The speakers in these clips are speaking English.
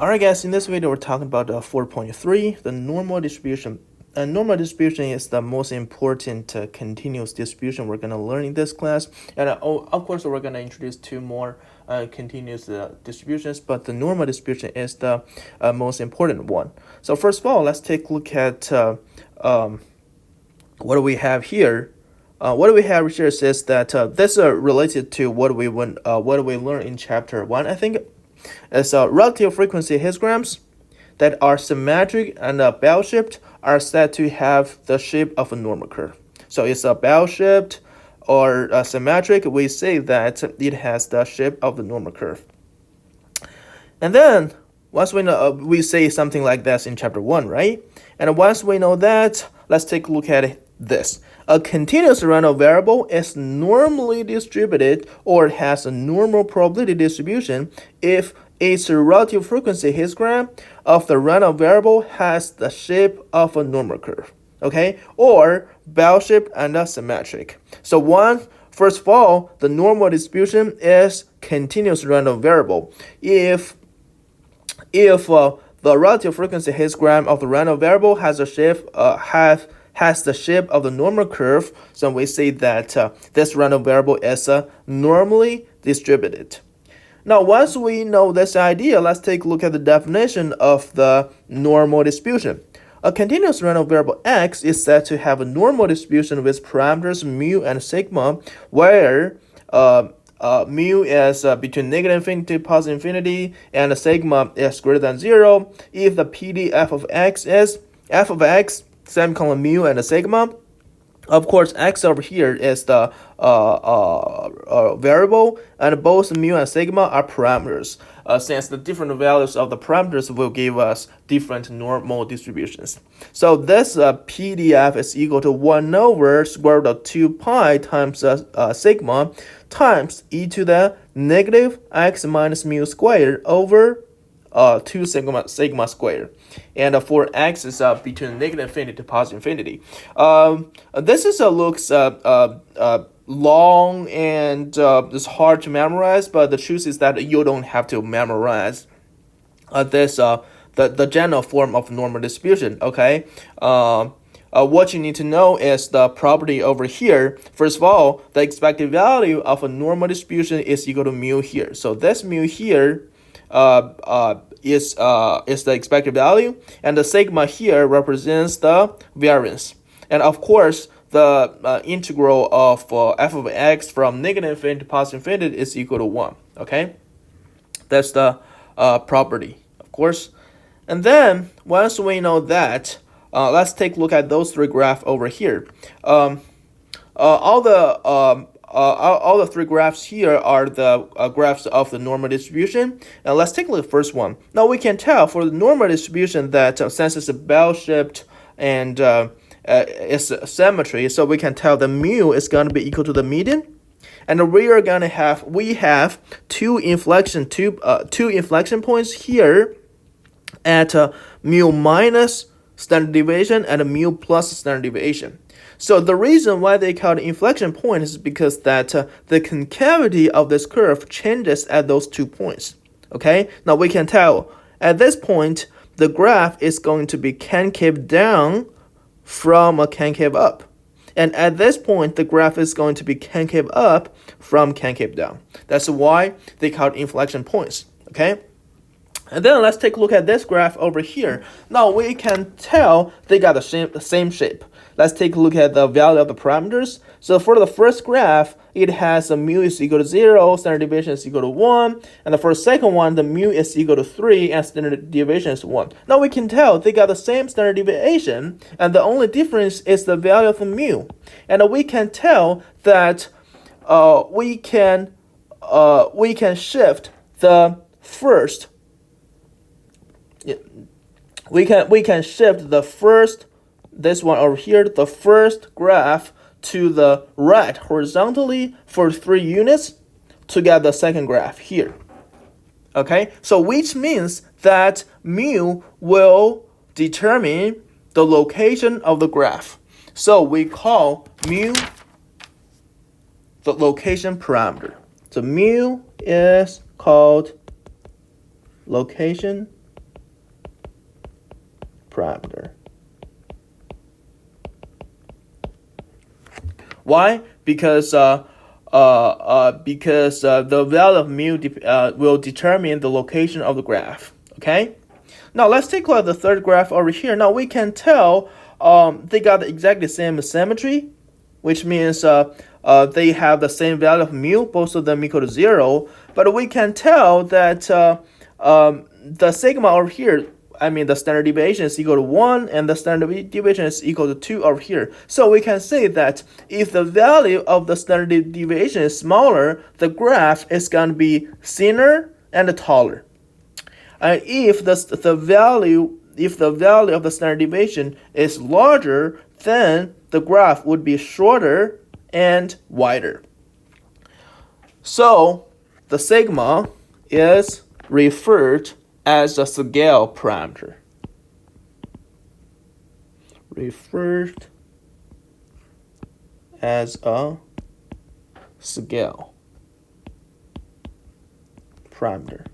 Alright guys, in this video we're talking about 4.3, the normal distribution. Normal distribution is the most important continuous distribution we're going to learn in this class. And of course we're going to introduce two more continuous distributions, but the normal distribution is the most important one. So first of all, let's take a look at what do we have here. What we have here says that this is related to what we learned in chapter 1, I think. As relative frequency histograms that are symmetric and bell-shaped are said to have the shape of a normal curve. So it's a bell-shaped or symmetric, we say that it has the shape of the normal curve. And then once we know, we say something like this in chapter 1, right? And once we know that, let's take a look at this. A continuous random variable is normally distributed or has a normal probability distribution if its relative frequency histogram of the random variable has the shape of a normal curve, okay, or bell-shaped and symmetric. So first of all, the normal distribution is continuous random variable. If the relative frequency histogram of the random variable has a shape has the shape of the normal curve, so we say that this random variable is normally distributed. Now, once we know this idea, let's take a look at the definition of the normal distribution. A continuous random variable x is said to have a normal distribution with parameters mu and sigma, where mu is between negative infinity to positive infinity, and sigma is greater than 0. If the PDF of x is f of x semicolon mu and sigma. Of course, x over here is the variable, and both mu and sigma are parameters, since the different values of the parameters will give us different normal distributions. So this PDF is equal to 1 over square root of 2 pi times sigma times e to the negative x minus mu squared over 2 sigma squared, and for x is between negative infinity to positive infinity. This is looks long and it's hard to memorize, but the truth is that you don't have to memorize this the general form of normal distribution. Okay. What you need to know is the property over here. First of all, the expected value of a normal distribution is equal to mu here. So this mu here is the expected value, and the sigma here represents the variance. And of course, the integral of f of x from negative infinity to positive infinity is equal to 1. Okay, that's the property, of course. And then once we know that, let's take a look at those three graphs over here. All the three graphs here are the graphs of the normal distribution. And let's take a look at the first one. Now we can tell for the normal distribution that since it's a bell-shaped and it's a symmetry, so we can tell the mu is going to be equal to the median. And we have two inflection points here at mu minus standard deviation and mu plus standard deviation. So the reason why they call it inflection point is because that the concavity of this curve changes at those 2 points. Okay, now we can tell at this point the graph is going to be concave down from a concave up, and at this point the graph is going to be concave up from concave down. That's why they call it inflection points. Okay. And then let's take a look at this graph over here. Now we can tell they got the same shape. Let's take a look at the value of the parameters. So for the first graph, it has a mu is equal to 0, standard deviation is equal to 1. And for the second one, the mu is equal to 3, and standard deviation is 1. Now we can tell they got the same standard deviation, and the only difference is the value of the mu. And we can tell that we can shift the first. We can shift the first, this one over here, the first graph to the right horizontally for 3 units to get the second graph here. Okay, so which means that mu will determine the location of the graph. So we call mu the location parameter. So mu is called location parameter. Why? Because the value of mu will determine the location of the graph. Okay. Now let's take a look at the third graph over here. Now we can tell they got exactly the same symmetry, which means they have the same value of mu, both of them equal to 0. But we can tell that the sigma over here, I mean the standard deviation is equal to 1 and the standard deviation is equal to 2 over here. So we can say that if the value of the standard deviation is smaller, the graph is going to be thinner and taller. And if the value of the standard deviation is larger, then the graph would be shorter and wider. So the sigma is referred as a scale parameter. Referred as a scale parameter.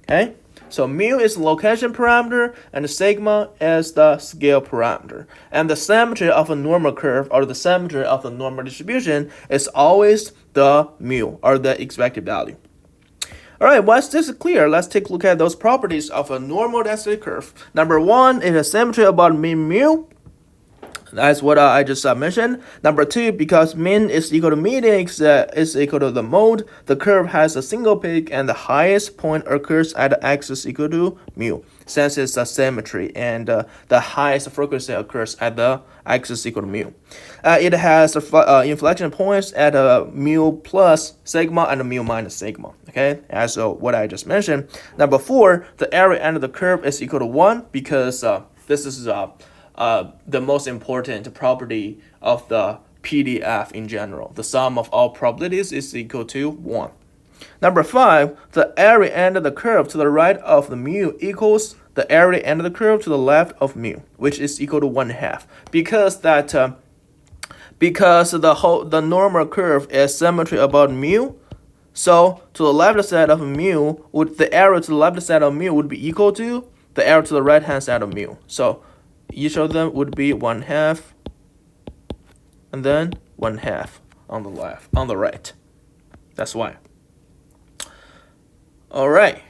Okay, so mu is the location parameter and the sigma is the scale parameter. And the symmetry of a normal curve or the symmetry of the normal distribution is always the mu or the expected value. All right, once this is clear, let's take a look at those properties of a normal density curve. Number one is a symmetry about mean mu. That's what I just mentioned. Number two, because mean is equal to median is equal to the mode, the curve has a single peak and the highest point occurs at the axis equal to mu, since it's a symmetry, and the highest frequency occurs at the axis equal to mu. It has inflection points at mu plus sigma and mu minus sigma. Okay, as what I just mentioned. Number four, the area under the curve is equal to 1 because this is the most important property of the PDF in general. The sum of all probabilities is equal to 1. Number 5, the area under the curve to the right of the mu equals the area under the curve to the left of mu, which is equal to 1/2. Because the normal curve is symmetry about mu, so to the left side of mu the area to the left side of mu would be equal to the area to the right hand side of mu. So each of them would be 1/2 and then 1/2 on the right. That's why. All right.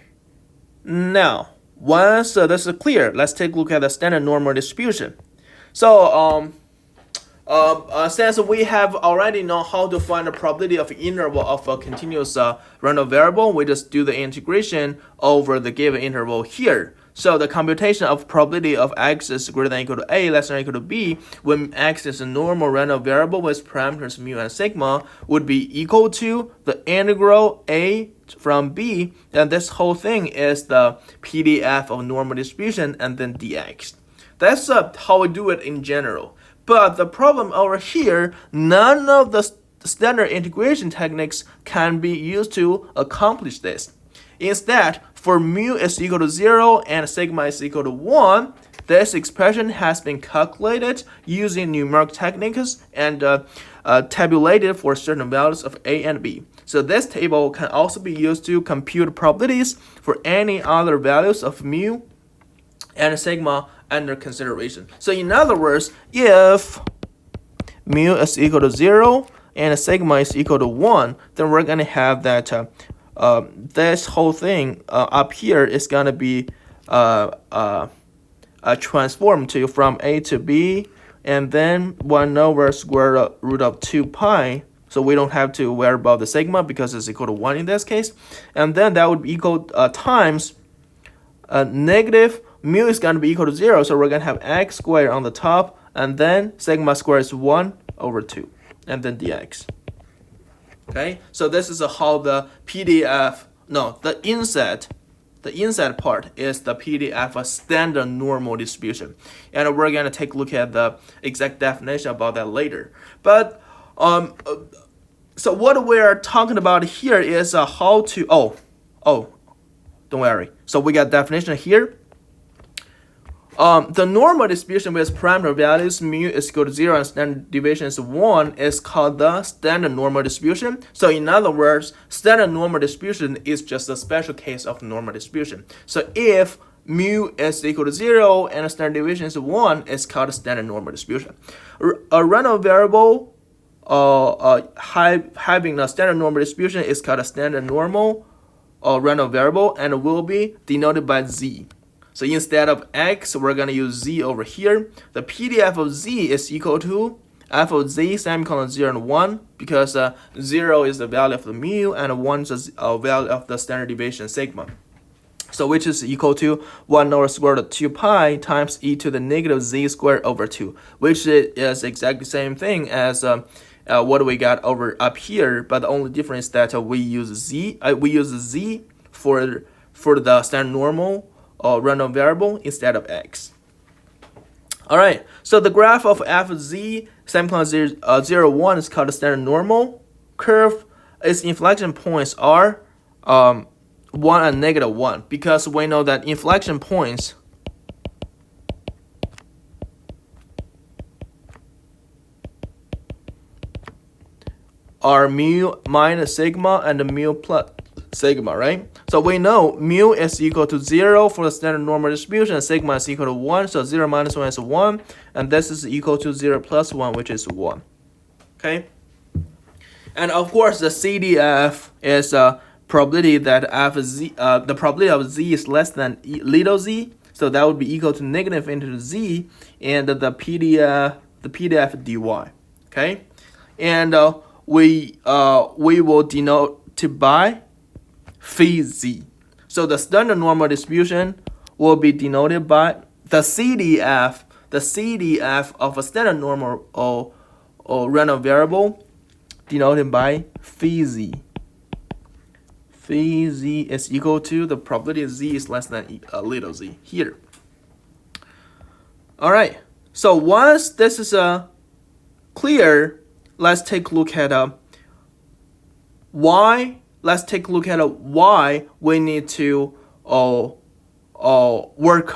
Now, once this is clear, let's take a look at the standard normal distribution. So, since we have already know how to find the probability of interval of a continuous random variable, we just do the integration over the given interval here. So the computation of probability of x is greater than or equal to a, less than or equal to b, when x is a normal random variable with parameters mu and sigma, would be equal to the integral a from b, and this whole thing is the PDF of normal distribution and then dx. That's how we do it in general. But the problem over here, none of the standard integration techniques can be used to accomplish this. Instead, for mu is equal to 0 and sigma is equal to 1, this expression has been calculated using numeric techniques and tabulated for certain values of a and b. So this table can also be used to compute probabilities for any other values of mu and sigma under consideration. So in other words, if mu is equal to 0 and sigma is equal to 1, then we're going to have that this whole thing up here is going to be transformed to from a to b, and then 1 over square root of 2 pi. So we don't have to worry about the sigma because it's equal to 1 in this case. And then that would be equal times negative mu is going to be equal to 0. So we're going to have x squared on the top, and then sigma squared is 1 over 2, and then dx. Okay, so this is how the the inset part is the PDF of standard normal distribution. And we're going to take a look at the exact definition about that later. But so what we're talking about here is how to, don't worry. So we got definition here. The normal distribution with parameter values mu is equal to 0 and standard deviation is 1 is called the standard normal distribution. So in other words, standard normal distribution is just a special case of normal distribution. So if mu is equal to 0 and standard deviation is 1, it's called a standard normal distribution. A random variable having a standard normal distribution is called a standard normal random variable and will be denoted by z. So instead of x, we're going to use z over here. The PDF of z is equal to f of z semicolon 0 and 1 because 0 is the value of the mu and 1 is the value of the standard deviation sigma. So which is equal to 1 over square root of 2 pi times e to the negative z squared over 2, which is exactly the same thing as what we got over up here, but the only difference is that we use z for the standard normal random variable instead of x. All right, so the graph of f of z semicolon 0, 1 is called the standard normal curve. Its inflection points are 1 and negative 1 because we know that inflection points are mu minus sigma and mu plus sigma, right? So we know mu is equal to 0 for the standard normal distribution, sigma is equal to 1, so 0 minus 1 is 1, and this is equal to 0 plus 1, which is 1. Okay? And of course, the CDF is a probability that the probability of z is less than little z, so that would be equal to negative into z, and the PDF dy. Okay? And we will denote it by phi z. So the standard normal distribution will be denoted by the CDF of a standard normal or random variable denoted by phi z. Phi z is equal to the probability of z is less than little z here. All right. So once this is clear, let's take a look at why. Let's take a look at why we need to work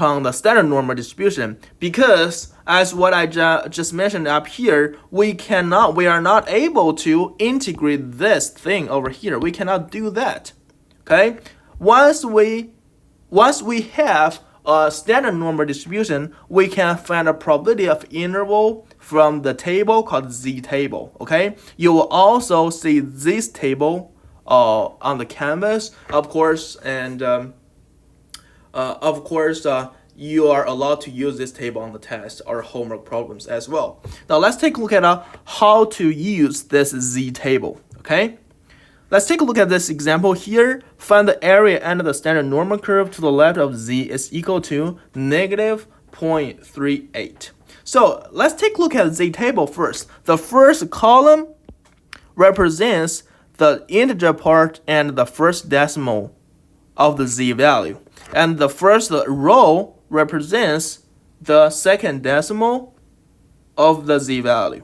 on the standard normal distribution. Because as what I just mentioned up here, we are not able to integrate this thing over here. We cannot do that. Okay? Once we have a standard normal distribution, we can find a probability of interval from the table called z table. Okay? You will also see this table on the canvas, of course, and you are allowed to use this table on the test or homework problems as well. Now let's take a look at how to use this z table. Okay, let's take a look at this example here. Find the area under the standard normal curve to the left of z is equal to negative 0.38. So let's take a look at the z table first. The first column represents the integer part and the first decimal of the z value. And the first row represents the second decimal of the z value.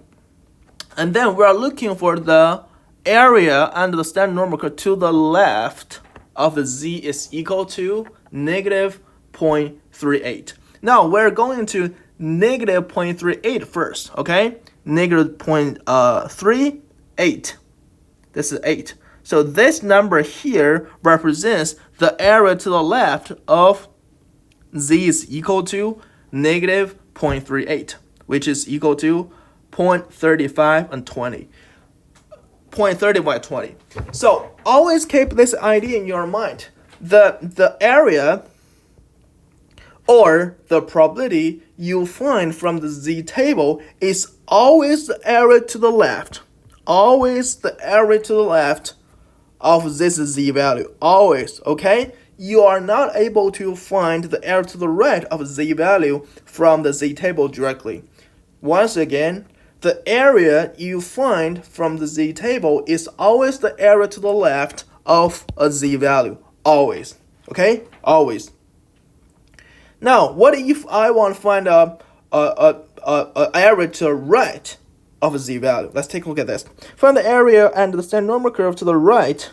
And then we are looking for the area under the standard normal curve to the left of the z is equal to negative 0.38. Now we're going to negative 0.38 first, okay? Negative 0.38. This is 8. So this number here represents the area to the left of z is equal to negative 0.38, which is equal to 0.35 and 20. 0.30 by 20. So always keep this idea in your mind. The area or the probability you find from the z table is always the area to the left. Always the area to the left of this z value. Always, okay? You are not able to find the area to the right of z value from the z table directly. Once again, the area you find from the z table is always the area to the left of a z value. Always, okay? Always. Now, what if I want to find a area to the right of a z value? Let's take a look at this. Find the area and the standard normal curve to the right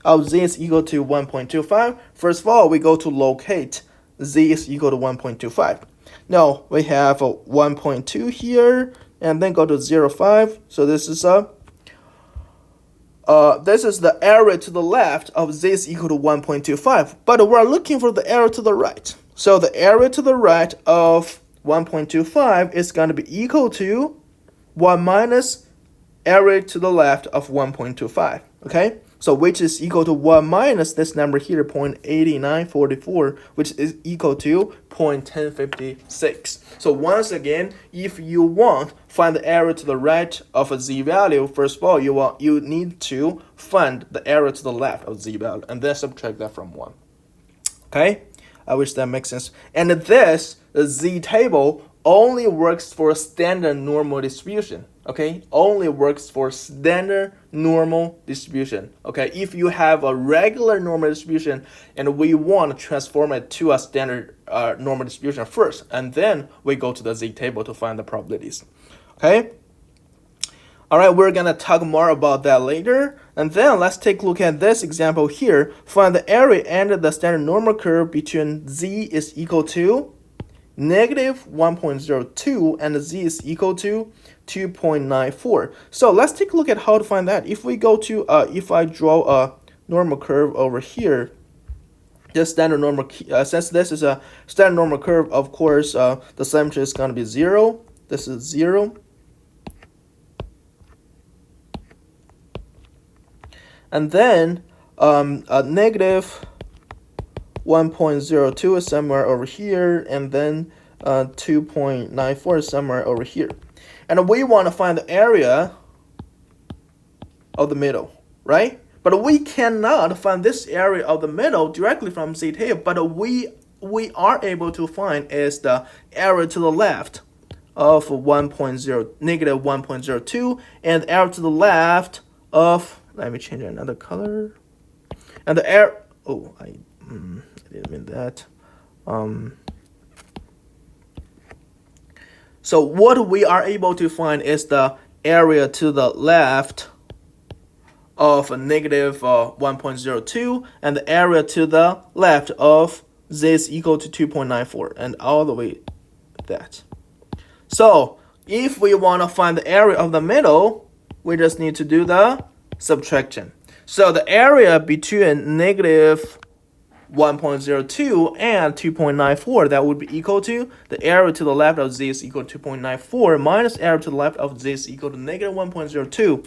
of z is equal to 1.25. First of all, we go to locate z is equal to 1.25. No, we have a 1.2 here, and then go to 0.5. So this is the area to the left of z is equal to 1.25. But we're looking for the area to the right. So the area to the right of 1.25 is going to be equal to 1 minus area to the left of 1.25. Okay? So which is equal to 1 minus this number here, 0.8944, which is equal to 0.1056. So once again, if you want find the area to the right of a z value, first of all, you need to find the area to the left of z value and then subtract that from 1. Okay? I wish that makes sense. And this, the z table, only works for a standard normal distribution. Okay, only works for standard normal distribution. Okay, if you have a regular normal distribution and we want to transform it to a standard normal distribution first, and then we go to the z table to find the probabilities. Okay. All right, we're gonna talk more about that later. And then let's take a look at this example here. Find the area and the standard normal curve between z is equal to negative 1.02 and z is equal to 2.94. So let's take a look at how to find that. If we go to, if I draw a normal curve over here, this standard normal, since this is a standard normal curve, of course, the symmetry is going to be 0. This is 0. And then negative 1.02 is somewhere over here, and then 2.94 is somewhere over here. And we want to find the area of the middle, right? But we cannot find this area of the middle directly from z table, but we are able to find is the area to the left of negative 1.02 and the area to the left of, let me change another color, and the area, oh, I didn't mean that. So what we are able to find is the area to the left of negative 1.02 and the area to the left of z is equal to 2.94 and all the way that. So if we want to find the area of the middle, we just need to do the subtraction. So the area between negative 1.02 and 2.94, that would be equal to the area to the left of z is equal to 2.94 minus area to the left of z is equal to negative 1.02.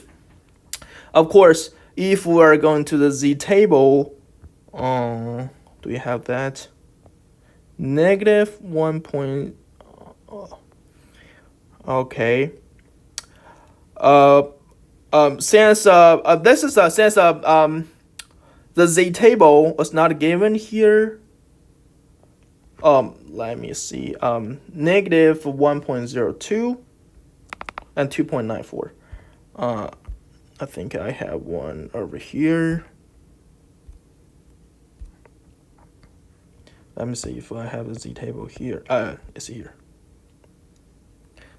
Of course, if we are going to the z table, do we have that? Negative 1. Okay. Since the z table was not given here, let me see, negative 1.02 and 2.94. I think I have one over here. Let me see if I have the z table here. It's here.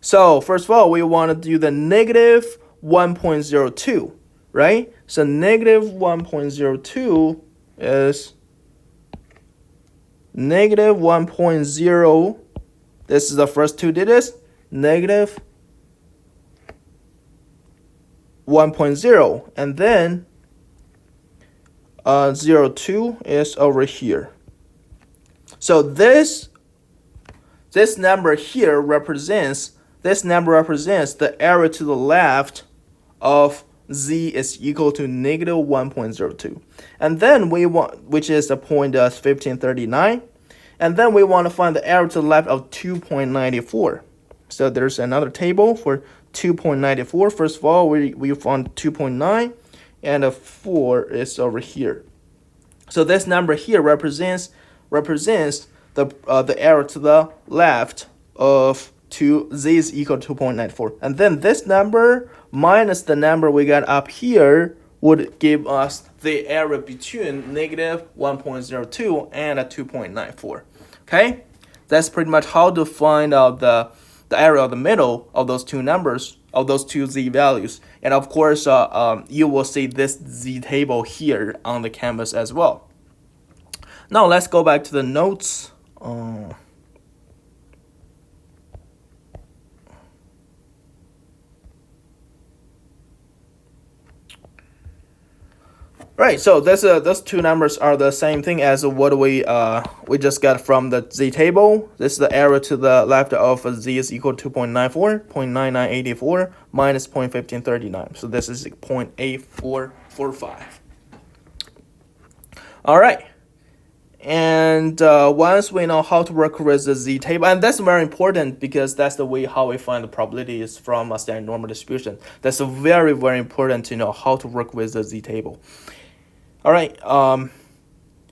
So first of all, we want to do the negative 1.02, right? So negative 1.02 is negative 1.0. This is the first two digits. Negative 1.0. And then 0.2 is over here. So this number here represents the area to the left of z is equal to negative 1.02. And then we want, which is the point 1539. And then we want to find the area to the left of 2.94. So there's another table for 2.94. First of all, we found 2.9 and a 4 is over here. So this number here represents the area to the left of z is equal to 2.94. And then this number minus the number we got up here would give us the area between negative 1.02 and a 2.94. Okay? That's pretty much how to find out the area of the middle of those two numbers, of those two z values. And of course, you will see this z table here on the canvas as well. Now let's go back to the notes. Right, so those two numbers are the same thing as what we just got from the z table. This is the area to the left of z is equal to 0.94, 0.9984 minus 0.1539. So this is 0.8445. All right. And once we know how to work with the z table, and that's very important because that's the way how we find the probabilities from a standard normal distribution. That's very, very important to know how to work with the z table. All right.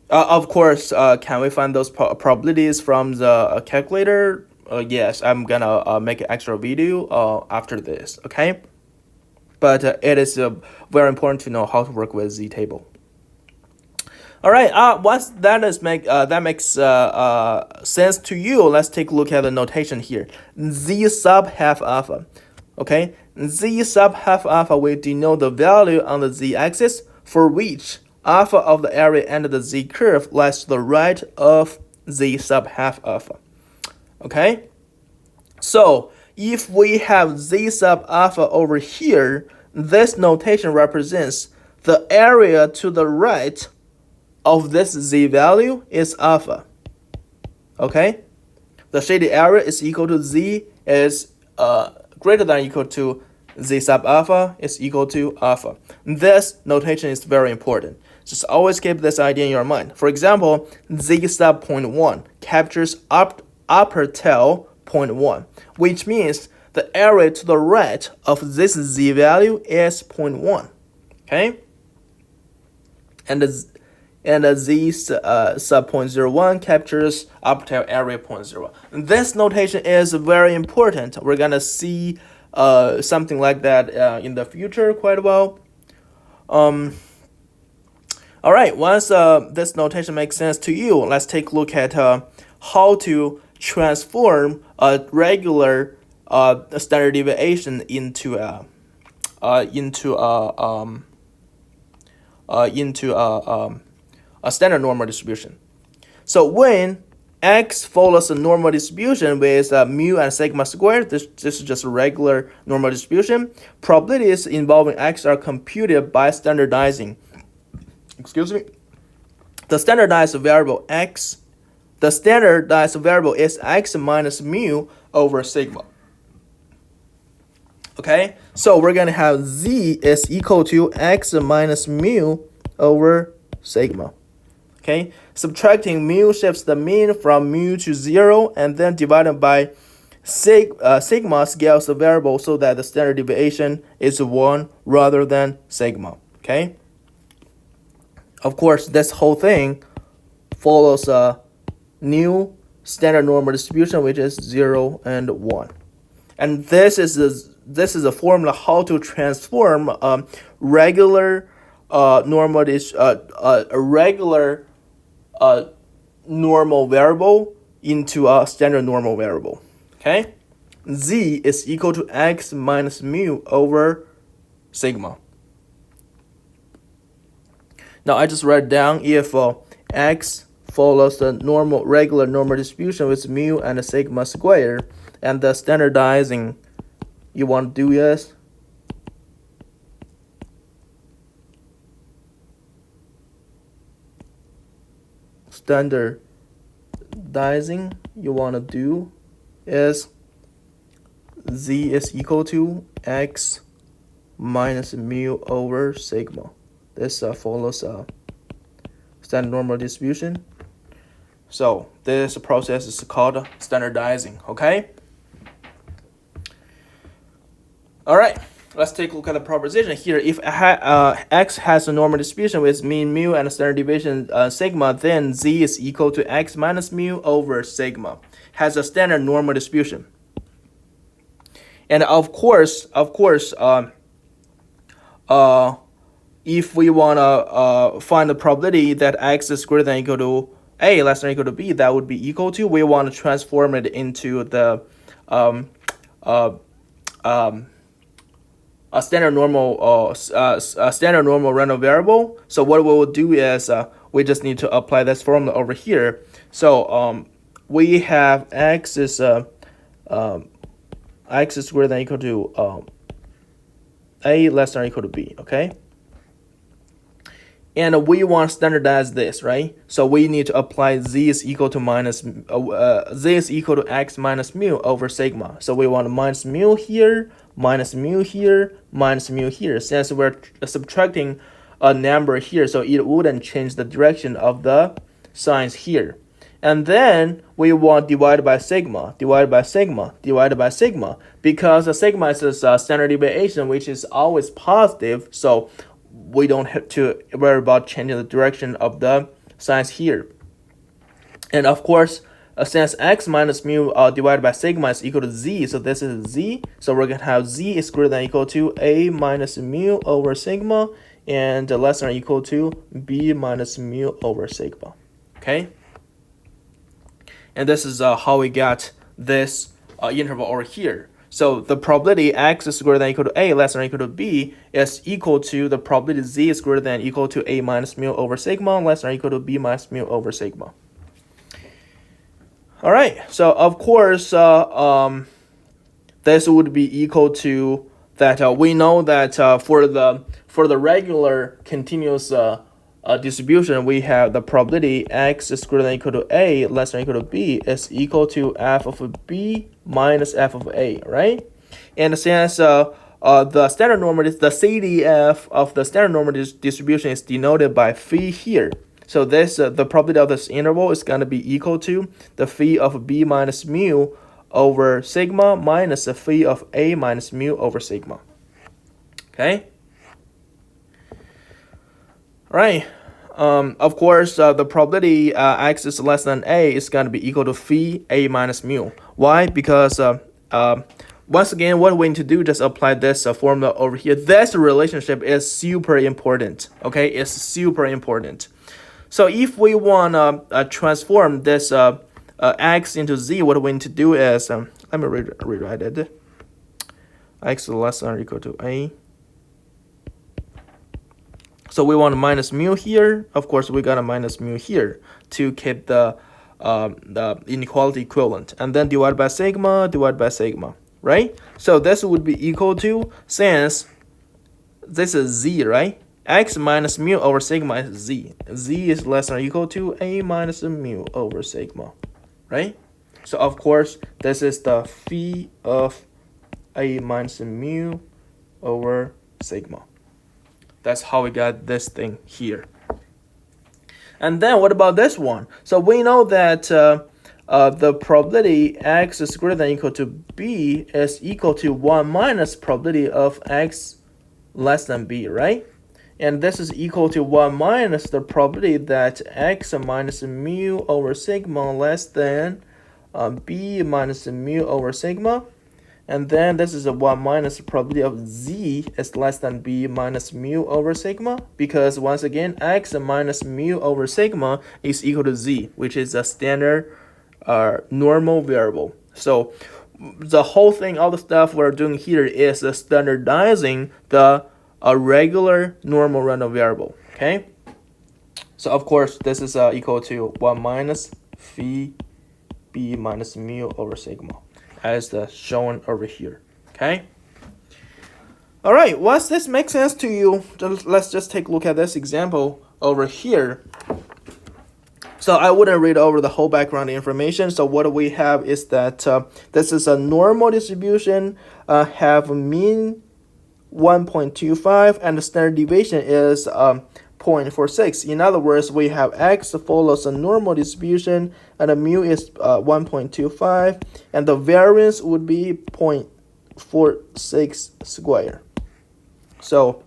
Of course, can we find those probabilities from the calculator? Yes, I'm gonna make an extra video after this. Okay. But it is very important to know how to work with z table. All right. Once that makes sense to you, let's take a look at the notation here. Z sub half alpha. Okay. Z sub half alpha will denote the value on the z-axis for which alpha of the area under the z curve lies to the right of z sub half alpha. Okay. So if we have z sub alpha over here, this notation represents the area to the right of this z value is alpha. Okay, the shaded area is equal to z is greater than or equal to z sub alpha is equal to alpha. This notation is very important. Just always keep this idea in your mind. For example, z sub 0.1 captures upper tail 0.1, which means the area to the right of this z value is 0.1. Okay, and the z sub 0.01 captures upper tail area 0.01. This notation is very important. We're gonna see something like that in the future quite well. All right, once this notation makes sense to you, let's take a look at how to transform a regular standard deviation into a standard normal distribution. So when x follows a normal distribution with mu and sigma squared, this is just a regular normal distribution, probabilities involving x are computed by standardizing. Excuse me. The standardized variable is x minus mu over sigma. Okay, so we're gonna have z is equal to x minus mu over sigma. Okay, subtracting mu shifts the mean from mu to 0 and then divided by sigma scales the variable so that the standard deviation is 1 rather than sigma. Okay, of course, this whole thing follows a new standard normal distribution, which is 0 and 1. And this is a formula how to transform regular normal normal variable into a standard normal variable. Okay, z is equal to x minus mu over sigma. Now I just write down if x follows the regular normal distribution with mu and a sigma squared, and the standardizing you want to do is z is equal to x minus mu over sigma. This follows a standard normal distribution. So this process is called standardizing. Okay. All right. Let's take a look at the proposition here. If x has a normal distribution with mean mu and a standard deviation sigma, then z is equal to x minus mu over sigma. Has a standard normal distribution. And of course, if we want to find the probability that x is greater than or equal to a, less than or equal to b, that would be equal to, we want to transform it into the a standard normal random variable. So what we will do is we just need to apply this formula over here. So we have x is greater than or equal to a, less than or equal to b. Okay. And we want to standardize this, right? So we need to apply z is equal to z is equal to x minus mu over sigma. So we want minus mu here, minus mu here, minus mu here. Since we're subtracting a number here, so it wouldn't change the direction of the signs here. And then we want divided by sigma, divided by sigma, divided by sigma, because the sigma is a standard deviation which is always positive, so we don't have to worry about changing the direction of the signs here. And of course, since x minus mu divided by sigma is equal to z, so this is z, so we're going to have z is greater than or equal to a minus mu over sigma, and less than or equal to b minus mu over sigma. Okay? And this is how we got this interval over here. So the probability x is greater than or equal to a, less than or equal to b, is equal to the probability z is greater than or equal to a minus mu over sigma, less than or equal to b minus mu over sigma. All right, so of course, this would be equal to that. We know that for the regular continuous distribution, we have the probability x is greater than or equal to a, less than or equal to b, is equal to f of b minus f of a, right? And since the standard normal, the CDF of the standard normal distribution is denoted by phi here. So this the probability of this interval is going to be equal to the phi of b minus mu over sigma minus the phi of a minus mu over sigma. Okay? Right. Of course, the probability x is less than a is going to be equal to phi a minus mu. Why? Because once again, what we need to do, just apply this formula over here. This relationship is super important. Okay, it's super important. So if we want to transform this x into z, what we need to do is, let me rewrite it. X is less than or equal to a. So we want a minus mu here. Of course, we got a minus mu here to keep the inequality equivalent. And then divide by sigma, right? So this would be equal to, since this is z, right? X minus mu over sigma is z. Z is less than or equal to a minus mu over sigma, right? So of course, this is the phi of a minus mu over sigma. That's how we got this thing here. And then what about this one? So we know that the probability x is greater than or equal to b is equal to 1 minus probability of x less than b, right? And this is equal to 1 minus the probability that x minus mu over sigma less than b minus mu over sigma. And then this is a 1 minus the probability of z is less than b minus mu over sigma, because once again, x minus mu over sigma is equal to z, which is a standard normal variable. So the whole thing, all the stuff we're doing here is standardizing the regular normal random variable, okay? So of course, this is equal to 1 minus phi b minus mu over sigma, as shown over here. Okay. All right. Once this makes sense to you, let's just take a look at this example over here. So I wouldn't read over the whole background information. So what we have is that this is a normal distribution, have mean 1.25, and the standard deviation is 0.46. In other words, we have x follows a normal distribution, and the mu is 1.25, and the variance would be 0.46 square. So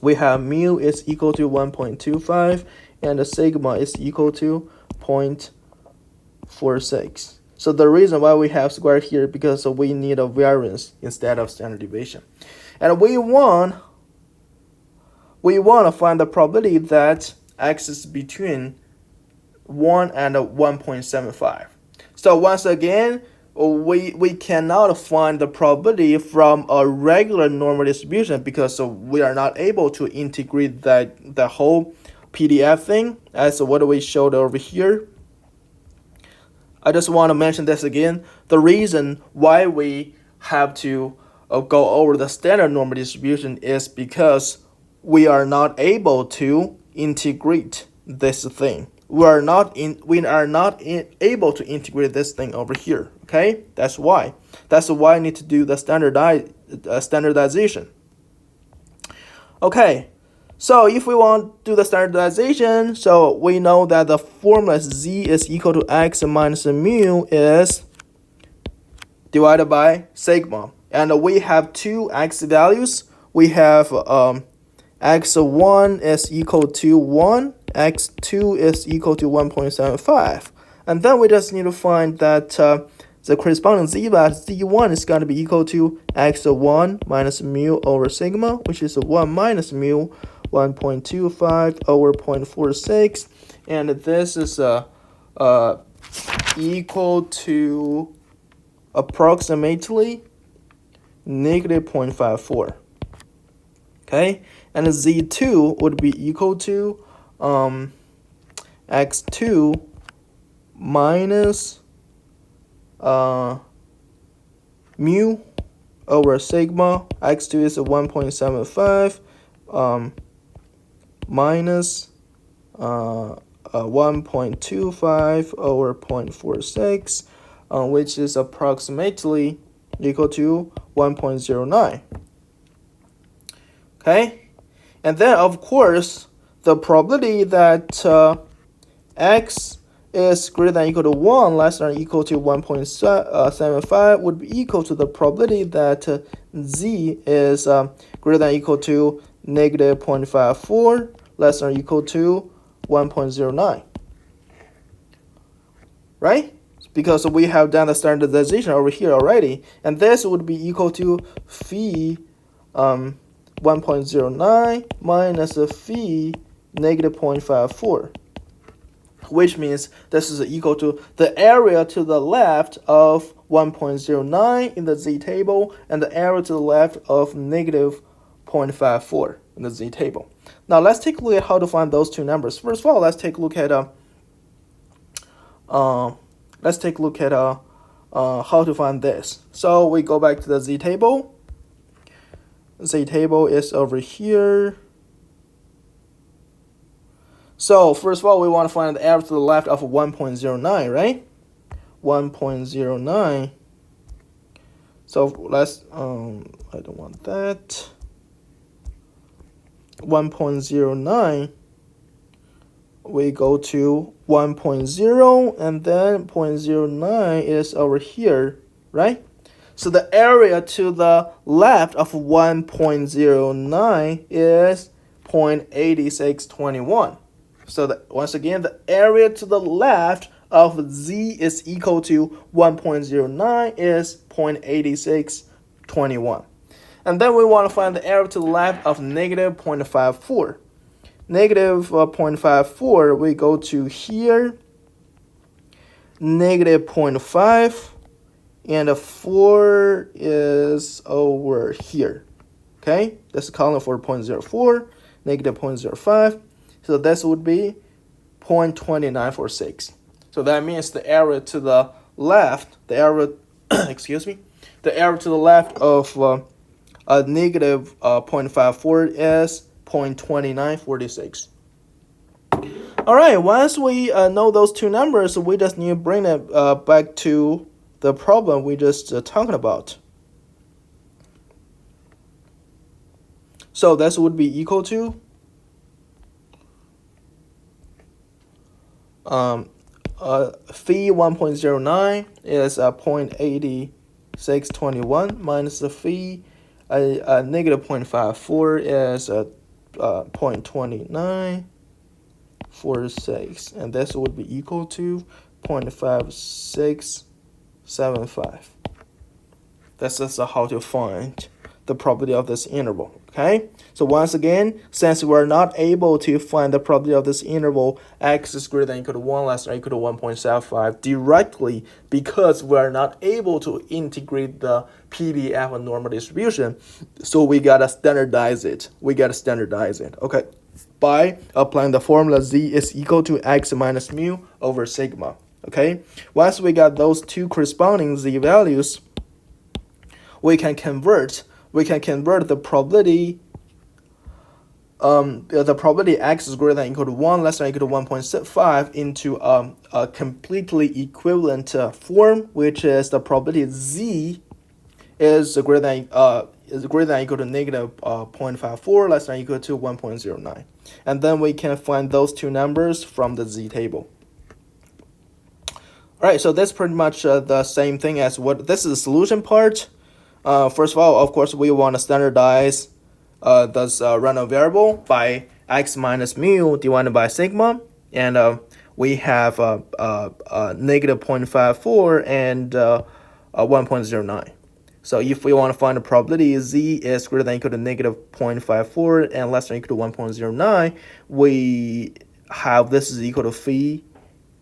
we have mu is equal to 1.25, and the sigma is equal to 0.46. So the reason why we have square here, because we need a variance instead of standard deviation. And we want to find the probability that x is between 1 and 1.75. So once again, we cannot find the probability from a regular normal distribution, because we are not able to integrate the whole PDF thing as what we showed over here. I just want to mention this again. The reason why we have to go over the standard normal distribution is because we are not able to integrate this thing. We are not able to integrate this thing over here. Okay, that's why I need to do the standardization. Okay, so if we want to do the standardization, so we know that the formula z is equal to x minus mu is divided by sigma, and we have two x values. We have x1 is equal to 1, x2 is equal to 1.75, and then we just need to find that the corresponding z value z1 is going to be equal to x1 minus mu over sigma, which is 1 minus mu 1.25 over 0.46, and this is equal to approximately negative 0.54. Okay, and z2 would be equal to x2 minus mu over sigma. X2 is 1.75 minus 1.25 over 0.46, which is approximately equal to 1.09. Okay, and then of course the probability that x is greater than or equal to 1 less than or equal to 1.75 would be equal to the probability that z is greater than or equal to negative 0.54 less than or equal to 1.09. Right? Because we have done the standardization over here already, and this would be equal to phi 1.09 minus phi negative 0.54, which means this is equal to the area to the left of 1.09 in the z table and the area to the left of negative 0.54 in the z table. Now let's take a look at how to find those two numbers. First of all, let's take a look at how to find this. So we go back to the z table. Z table is over here. So first of all, we want to find the average to the left of 1.09, right? 1.09. So let's I don't want that. 1.09. We go to 1.0, and then 0.09 is over here, right? So the area to the left of 1.09 is 0.8621. So once again, the area to the left of z is equal to 1.09 is 0.8621. And then we want to find the area to the left of negative 0.54. Negative 0.54, we go to here, negative 0.5, and 4 is over here. Okay, that's column for 0.04, negative 0.05. So this would be 0.2946. So that means the area to the left, the area, excuse me, the area to the left of negative 0.54 is 0.2946. All right, once we know those two numbers, we just need to bring it back to the problem we just talking about. So this would be equal to phi 1.09 is 0.8621 minus the phi negative 0.54 is 0.2946, and this would be equal to 0.5675. That's just how to find the probability of this interval. Okay, so once again, since we're not able to find the probability of this interval x is greater than or equal to 1 less than or equal to 1.75 directly, because we're not able to integrate the PDF and normal distribution, so we gotta standardize it. Okay, by applying the formula z is equal to x minus mu over sigma. Okay, once we got those two corresponding z values, we can convert the probability the probability x is greater than or equal to 1, less than or equal to 1.5 into a completely equivalent form, which is the probability z is greater than or equal to negative 0.54, less than or equal to 1.09. And then we can find those two numbers from the z table. All right, so that's pretty much the same thing as what this is the solution part. First of all, of course, we want to standardize this random variable by x minus mu divided by sigma, and we have negative 0.54 and 1.09. So if we want to find the probability z is greater than or equal to negative 0.54 and less than or equal to 1.09, we have this is equal to phi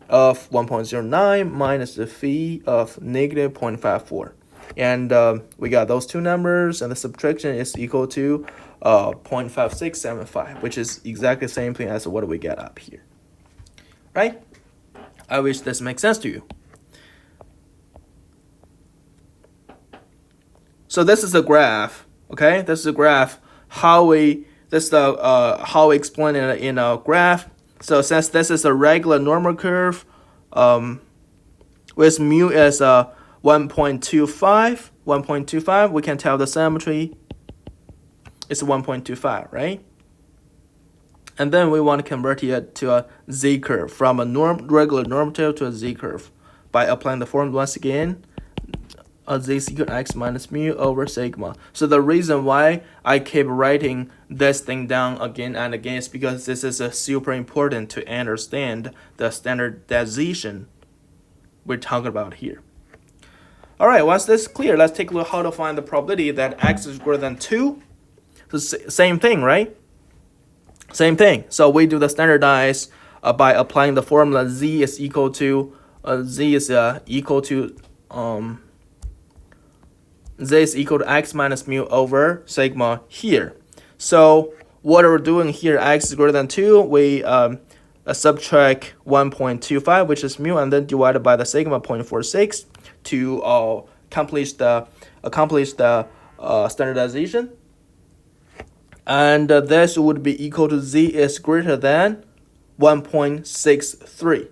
of 1.09 minus the phi of negative 0.54. And we got those two numbers, and the subtraction is equal to 0.5675, which is exactly the same thing as what we get up here. Right? I wish this makes sense to you. So this is a graph, okay? This is a graph, how we explain it in a graph. So since this is a regular normal curve, with mu as 1.25, we can tell the symmetry is 1.25, right? And then we want to convert it to a z curve, from a regular normative to a z curve by applying the formula once again. Z is equal to x minus mu over sigma. So the reason why I keep writing this thing down again and again is because this is super important to understand the standardization we're talking about here. All right, once this is clear, let's take a look how to find the probability that x is greater than 2. So same thing, right? Same thing. So we do the standardize by applying the formula z is equal to z is equal to x minus mu over sigma here. So what we're doing here, x is greater than 2, we subtract 1.25, which is mu, and then divided by the sigma 0.46 to accomplish the standardization. And this would be equal to z is greater than 1.63.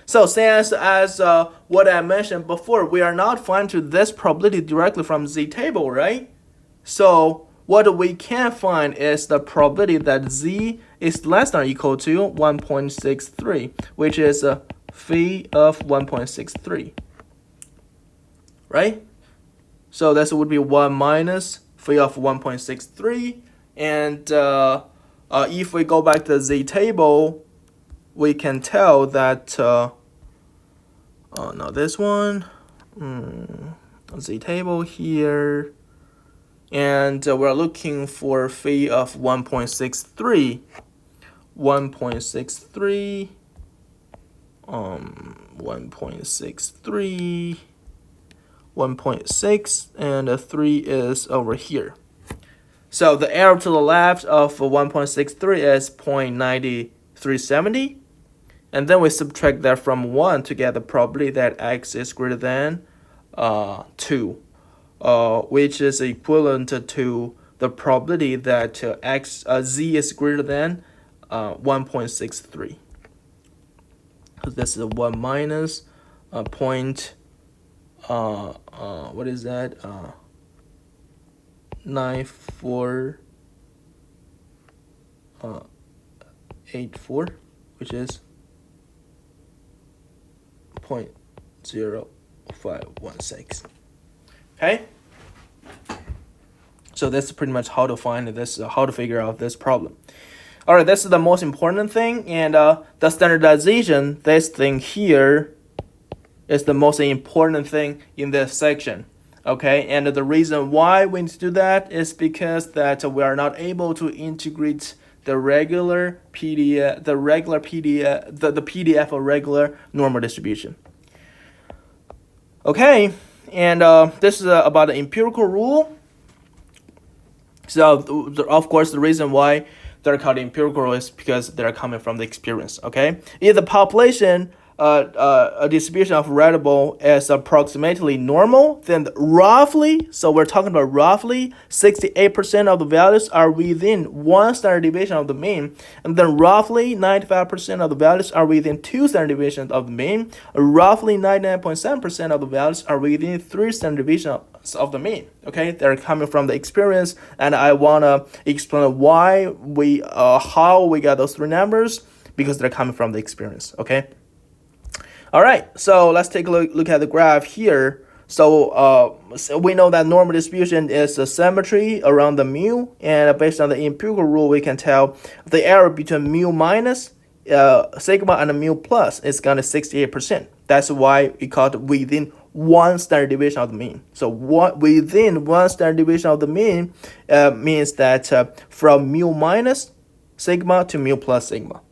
So since as what I mentioned before, we are not finding this probability directly from z table, right? So what we can find is the probability that z is less than or equal to 1.63, which is a phi of 1.63, right? So this would be 1 minus phi of 1.63, and if we go back to the z table, we can tell that now this one, z table here, and we're looking for phi of 1.63, 1.63, 1.6, and 3 is over here. So the error to the left of 1.63 is 0.9370. And then we subtract that from 1 to get the probability that x is greater than 2, which is equivalent to the probability that z is greater than 1.63. This is 1 minus point, what is that? 9484, which is 0.0516. Okay, so that's pretty much how to find this, how to figure out this problem. All right, this is the most important thing, and the standardization, this thing here, is the most important thing in this section. Okay, and the reason why we need to do that is because that we are not able to integrate the PDF of regular normal distribution. Okay, and this is about the empirical rule. So of course, the reason why they're called empirical rule is because they're coming from the experience. Okay, if the population a distribution of variable is approximately normal, then roughly, so we're talking about roughly 68% of the values are within one standard deviation of the mean, and then roughly 95% of the values are within two standard deviations of the mean, roughly 99.7% of the values are within three standard deviations of the mean. Okay, they're coming from the experience, and I want to explain why how we got those three numbers, because they're coming from the experience. Okay. All right, so let's take a look at the graph here. So we know that normal distribution is a symmetry around the mu, and based on the empirical rule, we can tell the error between mu minus, sigma, and mu plus is gonna 68%. That's why we call it within one standard deviation of the mean. So within one standard deviation of the mean means that from mu minus sigma to mu plus sigma.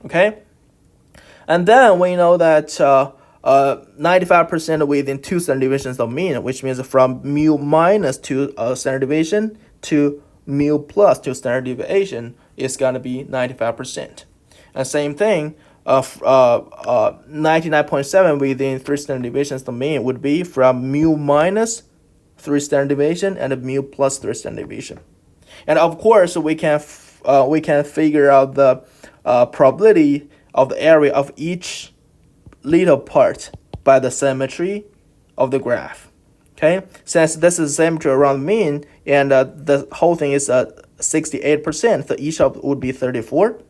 Okay. And then we know that 95% within two standard deviations of mean, which means from mu minus two standard deviation to mu plus two standard deviation is going to be 95%. And same thing, 99.7 within three standard deviations of mean would be from mu minus three standard deviation and mu plus three standard deviation. And of course, we can figure out the probability of the area of each little part by the symmetry of the graph. Okay, since this is symmetry around mean, and the whole thing is 68%, so each of would be 34.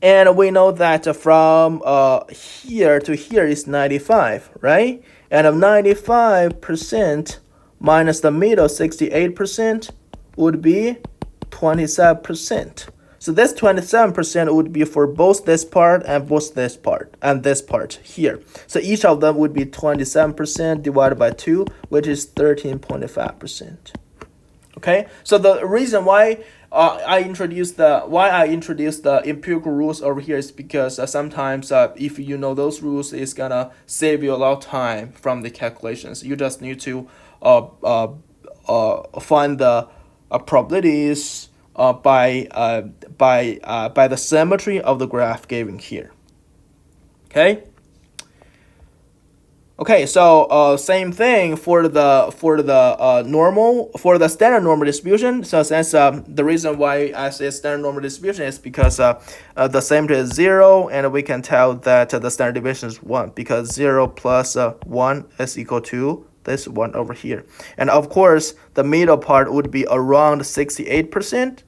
And we know that from here to here is 95, right? And of 95% minus the middle 68% would be 27%. So this 27% would be for both this part and both this part and this part here. So each of them would be 27% divided by 2, which is 13.5%. Okay, so the reason why I introduced the empirical rules over here is because sometimes if you know those rules, it's gonna save you a lot of time from the calculations. You just need to find the probabilities by the symmetry of the graph given here. Okay. Okay, so same thing for the standard normal distribution. So since the reason why I say standard normal distribution is because the symmetry is 0, and we can tell that the standard deviation is 1, because 0 plus 1 is equal to this one over here. And of course, the middle part would be around 68%.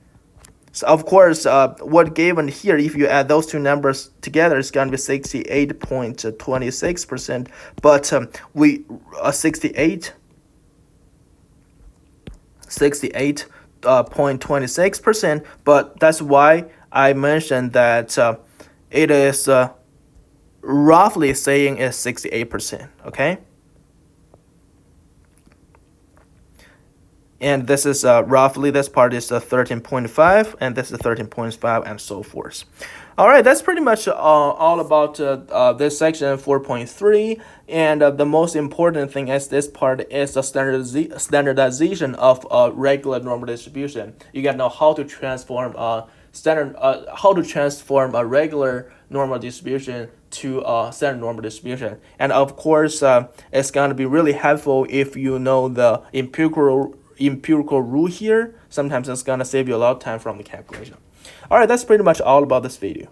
So of course, what given here, if you add those two numbers together, it's going to be 68.26%. But 68.26%. But that's why I mentioned that it is roughly saying is 68%. Okay. And this is roughly, this part is 13.5, and this is 13.5, and so forth. All right, that's pretty much all about this section 4.3. And the most important thing is this part is the standardization of a regular normal distribution. You gotta know how to transform a regular normal distribution to a standard normal distribution. And of course, it's gonna be really helpful if you know the empirical rule here. Sometimes it's gonna save you a lot of time from the calculation. All right, that's pretty much all about this video.